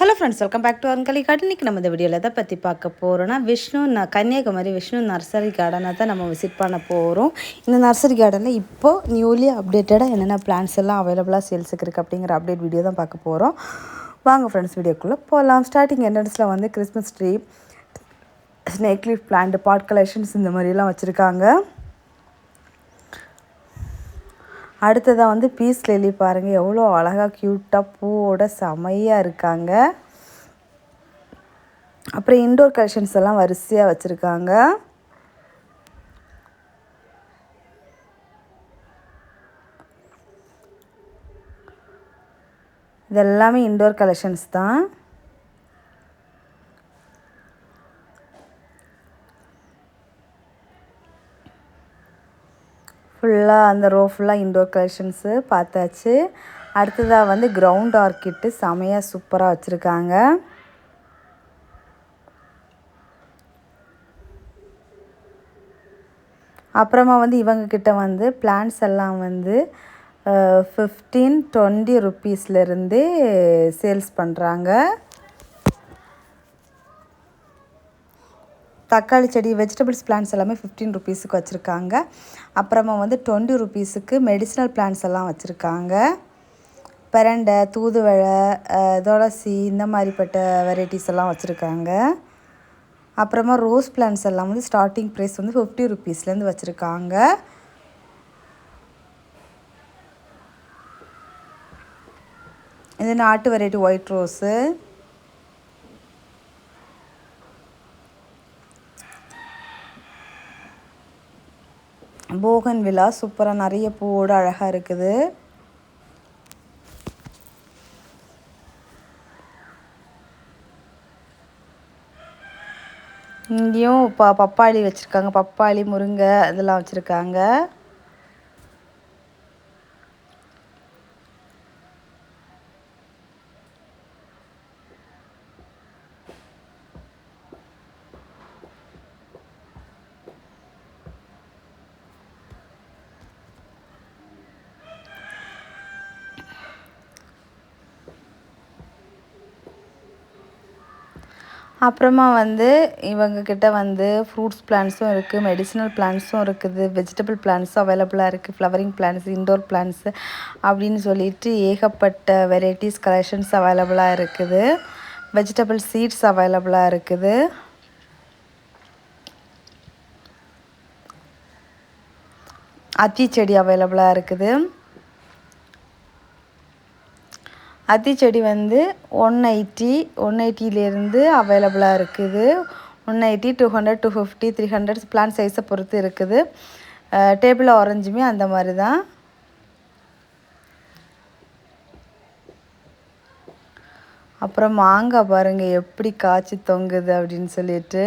Hello friends, welcome back to அன்கலி garden. இன்றைக்கி நம்ம இந்த வீடியோவில் எதை பற்றி பார்க்க போகிறோன்னா கன்னியாகுமரி விஷ்ணு நர்சரி கார்டனை தான் நம்ம விசிட் பண்ண போகிறோம். இந்த நர்சரி கார்டனில் இப்போது நியூலி அப்டேட்டடாக என்னென்ன பிளான்ஸ் எல்லாம் அவைலபிளாக சேல்ஸுக்கு இருக்குது அப்படிங்கிற அப்டேட் வீடியோ தான் பார்க்க போகிறோம். வாங்க ஃப்ரெண்ட்ஸ், வீடியோக்குள்ளே போகலாம். ஸ்டார்டிங் என்ட்ரன்ஸில் வந்து Christmas tree, snake leaf plant, pot collections இந்த மாதிரிலாம் வச்சுருக்காங்க. அடுத்ததாக வந்து பீஸ் லில்லி பாருங்கள், எவ்வளோ அழகாக க்யூட்டாக பூவோட செமையாக இருக்காங்க. அப்புறம் இன்டோர் கலெக்ஷன்ஸ் எல்லாம் வரிசையாக வச்சுருக்காங்க. இதெல்லாமே இன்டோர் கலெக்ஷன்ஸ் தான். ஃபுல்லாக அந்த ரோ ஃபுல்லாக இன்டோர் கலெக்ஷன்ஸு பார்த்தாச்சு. அடுத்ததாக வந்து கிரவுண்ட் ஆர்க்கிட்டு செமையாக சூப்பராக வச்சுருக்காங்க. அப்புறமா வந்து இவங்கக்கிட்ட வந்து பிளான்ஸ் எல்லாம் வந்து 15-20 ருப்பீஸ்லேருந்தே சேல்ஸ் பண்ணுறாங்க. தக்காளி செடி, வெஜிடபிள்ஸ் பிளான்ஸ் எல்லாமே 15 ருப்பீஸுக்கு வச்சுருக்காங்க. அப்புறமா வந்து 20 ருப்பீஸுக்கு மெடிசினல் பிளான்ஸ் எல்லாம் வச்சுருக்காங்க. பிரண்டை, தூதுவளை, துளசி இந்த மாதிரிப்பட்ட வெரைட்டிஸ் எல்லாம் வச்சுருக்காங்க. அப்புறமா ரோஸ் பிளான்ஸ் எல்லாம் வந்து ஸ்டார்டிங் ப்ரைஸ் வந்து 50 ருப்பீஸ்லேருந்து வச்சுருக்காங்க. இது நாட்டு வெரைட்டி ஒயிட் ரோஸு. போகன் விழா சூப்பராக நிறைய பூவோடு அழகாக இருக்குது. இங்கேயும் பப்பாளி வச்சுருக்காங்க. பப்பாளி, முருங்கை இதெல்லாம் வச்சுருக்காங்க. அப்புறமா வந்து இவங்கக்கிட்ட வந்து ஃப்ரூட்ஸ் பிளான்ஸும் இருக்குது, மெடிசினல் பிளான்ஸும் இருக்குது, வெஜிடபிள் பிளான்ஸும் அவைலபிளாக இருக்குது, ஃப்ளவரிங் பிளான்ஸ், இன்டோர் பிளான்ஸு அப்படின்னு சொல்லிட்டு ஏகப்பட்ட வெரைட்டிஸ் கலெக்ஷன்ஸ் அவைலபிளாக இருக்குது. வெஜிடபிள் சீட்ஸ் அவைலபிளாக இருக்குது. அத்தி செடி அவைலபிளாக இருக்குது. அத்தி செடி வந்து 180லேருந்து அவைலபிளாக இருக்குது. 180, 200, 250, 300 பிளான் சைஸை பொறுத்து இருக்குது. டேபிள் ஆரஞ்சுமே அந்த மாதிரி தான். அப்புறம் மாங்காய் பாருங்கள் எப்படி காய்ச்சி தொங்குது அப்படின்னு சொல்லிட்டு.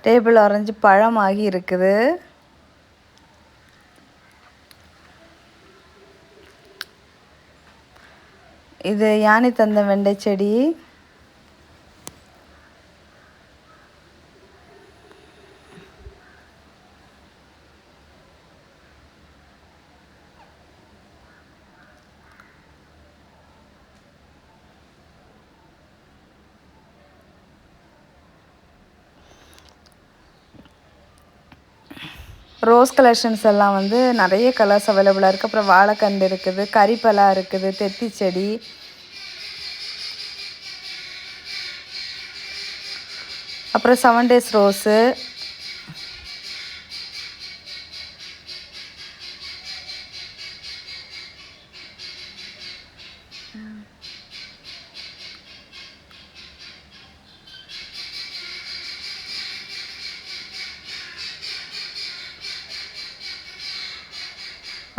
டேபிள் ஆரஞ்சு பழமாகி இருக்குது. இது யானை தந்த வெண்டை செடி. ரோஸ் கலெக்ஷன்ஸ் எல்லாம் வந்து நிறைய கலர்ஸ் அவைலபிளாக இருக்குது. அப்புறம் வாழைக்கண்டு இருக்குது, கறிப்பலா இருக்குது, தெத்தி செடி, அப்புறம் 7 days ரோஸு,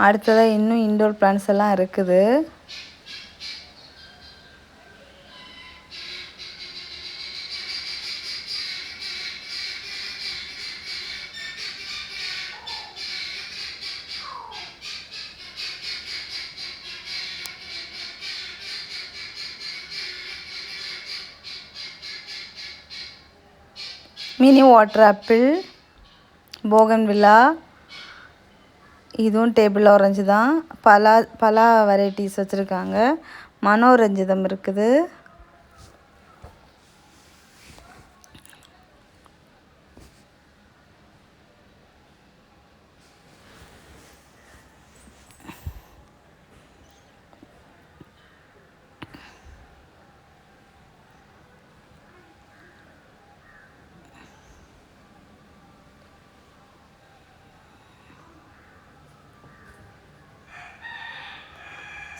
அடுத்ததாக இன்னும் இன்டோர் பிளான்ஸ் எல்லாம் இருக்குது. மினி வாட்டர் ஆப்பிள், போகன்வில்லா, இதுவும் டேபிள் ஆரஞ்சு தான். பலா வெரைட்டிஸ் வச்சுருக்காங்க. மனோரஞ்சிதம் இருக்குது.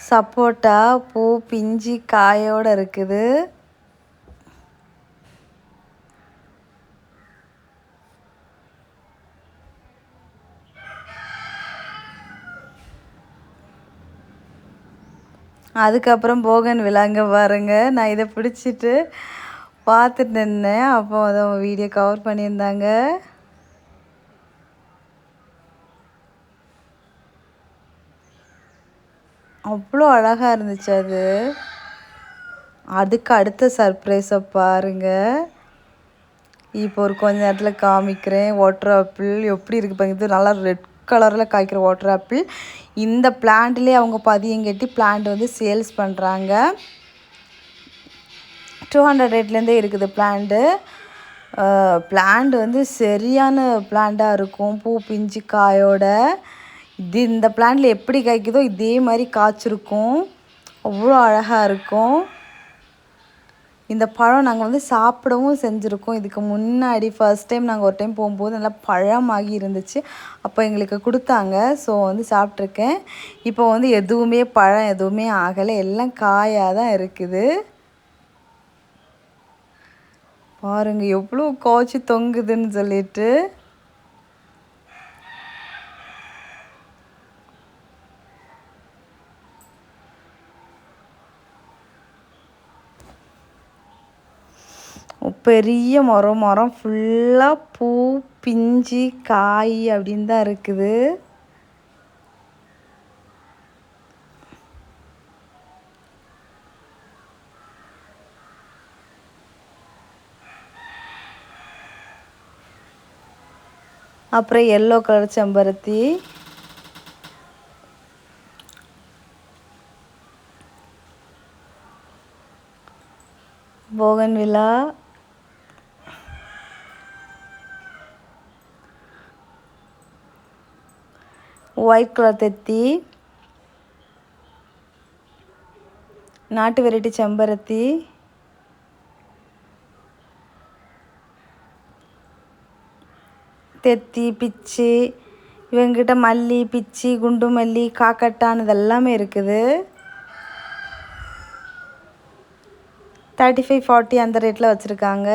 சப்போட்டா பூ பிஞ்சு காயோடு இருக்குது. அதுக்கப்புறம் போகன்வில்லா பாருங்க. நான் இதை பிடிச்சிட்டு பார்த்துட்டு நின்னேன். அப்போ அதை வீடியோ கவர் பண்ணியிருந்தாங்க. அவ்வளோ அழகாக இருந்துச்சு அது. அதுக்கு அடுத்த சர்ப்ரைஸை பாருங்கள். இப்போ ஒரு கொஞ்ச நேரத்தில் காமிக்கிறேன். வாட்டர் ஆப்பிள் எப்படி இருக்குது பாருங்க. இது நல்லா ரெட் கலரில் காய்க்கிற வாட்டர் ஆப்பிள். இந்த பிளான்ட்லேயே அவங்க பதியம் கட்டி பிளான்ட் வந்து சேல்ஸ் பண்ணுறாங்க. 200 ரேட்லேருந்தே இருக்குது பிளான்ட்டு. பிளான்ட் வந்து சரியான பிளான்ட்டாக இருக்கும். பூ பிஞ்சு காயோட. இந்த பிளான்ட்டில் எப்படி காய்க்குதோ இதே மாதிரி காய்ச்சிருக்கும். அவ்வளோ அழகாக இருக்கும். இந்த பழம் நாங்கள் வந்து சாப்பிடவும் செஞ்சுருக்கோம். இதுக்கு முன்னாடி ஃபர்ஸ்ட் டைம் நாங்கள் ஒரு டைம் போகும்போது நல்லா பழமாகி இருந்துச்சு. அப்போ எங்களுக்கு கொடுத்தாங்க. ஸோ வந்து சாப்பிட்ருக்கேன். இப்போ வந்து எதுவுமே பழம் எதுவுமே ஆகலை. எல்லாம் காயாக தான் இருக்குது. பாருங்கள் எவ்வளோ காய்ச்சி தொங்குதுன்னு சொல்லிட்டு. பெரிய மரம் ஃபுல்லாக பூ பிஞ்சு காய் அப்படின்னு தான் இருக்குது. அப்புறம் எல்லோ கலர் செம்பருத்தி, போகன்வில்லா, ஒயிட் கலர் தெத்தி, நாட்டு வெரைட்டி செம்பருத்தி, தெத்தி பிச்சி, இவங்கிட்ட மல்லி பிச்சி குண்டு மல்லி காக்கட்டான் இதெல்லாமே இருக்குது. 35-40 அந்த ரேட்டில் வச்சுருக்காங்க.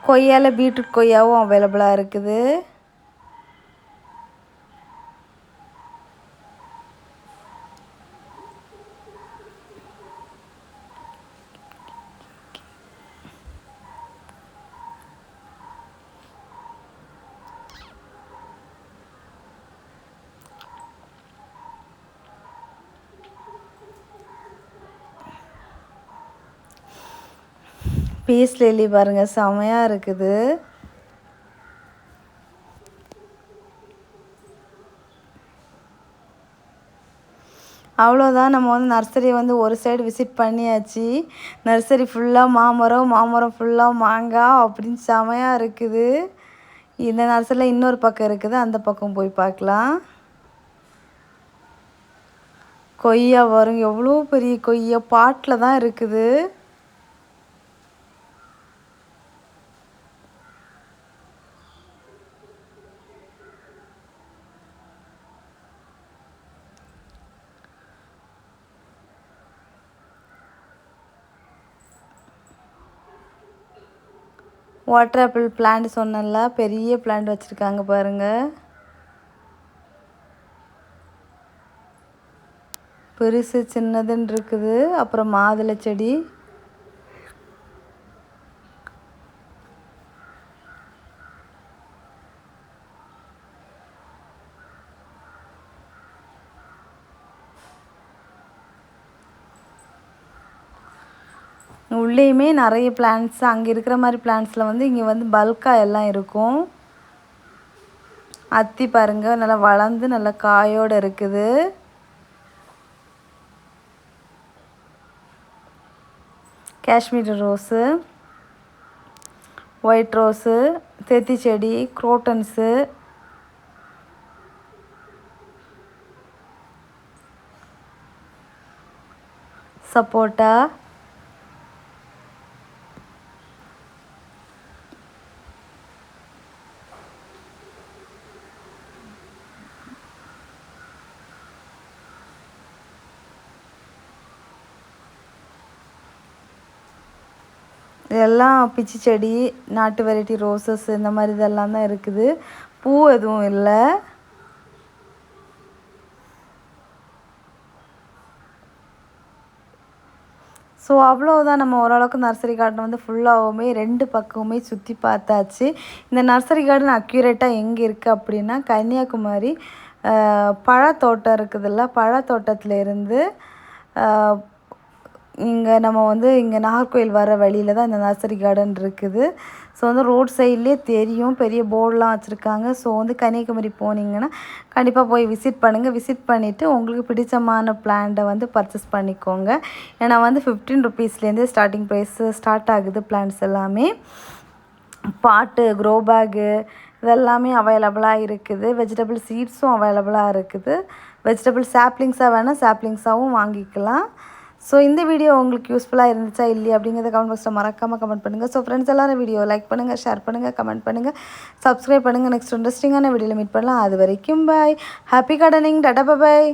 கொய்யாவில் பீட்ரூட் கொய்யாவும் அவைலபிளாக இருக்குது. பீஸ் லில்லி பாருங்கள் செமையாக இருக்குது. அவ்வளோதான். நம்ம வந்து நர்சரி வந்து ஒரு சைடு விசிட் பண்ணியாச்சு. நர்சரி ஃபுல்லாக மாமரம் ஃபுல்லாக மாங்காய் அப்படின்னு செமையாக இருக்குது. இந்த நர்சரியில் இன்னொரு பக்கம் இருக்குது. அந்த பக்கம் போய் பார்க்கலாம். கொய்யா வரும் எவ்வளோ பெரிய கொய்யா பாட்டில் தான் இருக்குது. வாட்டர் ஆப்பிள் பிளான்ட் சொன்னல பெரிய பிளான்ட் வச்சுருக்காங்க பாருங்கள். பெருசு சின்னதுன்னு இருக்குது. அப்புறம் மாதுளை செடி, உள்ளேயுமே நிறைய பிளான்ட்ஸ் அங்கே இருக்கிற மாதிரி பிளான்ட்ஸில் வந்து இங்கே வந்து பல்காக எல்லாம் இருக்கும். அத்தி பாருங்கள் நல்லா வளர்ந்து நல்லா காயோடு இருக்குது. காஷ்மீர் ரோஸு, ஒயிட் ரோஸு, தெத்தி செடி, குரோட்டன்ஸு, சப்போட்டா, இதெல்லாம் பிச்சி செடி, நாட்டு வெரைட்டி ரோசஸ் இந்த மாதிரி இதெல்லாம் தான் இருக்குது. பூ எதுவும் இல்லை. ஸோ அவ்வளோதான். நம்ம ஓரளவுக்கு நர்சரி கார்டன் வந்து ஃபுல்லாகவுமே 2 பக்கமுமே சுற்றி பார்த்தாச்சு. இந்த நர்சரி கார்டன் அக்யூரேட்டாக எங்கே இருக்குது அப்படின்னா கன்னியாகுமரி பழத்தோட்டம் இருக்குதுல்ல, பழத்தோட்டத்துலேருந்து இங்கே நம்ம வந்து இங்கே நாகர்கோவில் வர வழியில் தான் இந்த நர்சரி கார்டன் இருக்குது. ஸோ வந்து ரோட் சைட்லேயே தெரியும், பெரிய போர்டெலாம் வச்சுருக்காங்க. ஸோ வந்து கன்னியாகுமரி போனீங்கன்னா கண்டிப்பாக போய் விசிட் பண்ணுங்கள். விசிட் பண்ணிவிட்டு உங்களுக்கு பிடிச்சமான பிளான்ட்டை வந்து பர்ச்சேஸ் பண்ணிக்கோங்க. ஏன்னா வந்து 15 ருபீஸ்லேருந்தே ஸ்டார்டிங் ப்ரைஸ் ஸ்டார்ட் ஆகுது. பிளான்ட்ஸ் எல்லாமே பாட்டு, க்ரோ பேக்கு இதெல்லாமே அவைலபிளாக இருக்குது. வெஜிடபிள் சீட்ஸும் அவைலபிளாக இருக்குது. வெஜிடபிள் சாப்ளிங்ஸாக வேணால் சாப்ளிங்ஸாகவும் வாங்கிக்கலாம். ஸோ இந்த வீடியோ உங்களுக்கு யூஸ்ஃபுல்லாக இருந்துச்சா இல்லையா அப்படிங்கிறத கமெண்ட் பாக்ஸில் மறக்காமல் கமெண்ட் பண்ணுங்கள். ஸோ ஃப்ரெண்ட்ஸ் எல்லாரும் வீடியோ லைக் பண்ணுங்கள், ஷேர் பண்ணுங்கள், கமெண்ட் பண்ணுங்கள், சப்ஸ்கிரைப் பண்ணுங்கள். நெக்ஸ்ட் இன்ட்ரெஸ்டிங்கான வீடியோவில் மீட் பண்ணலாம். அது வரைக்கும் பாய். Happy gardening. டாடா பாய்.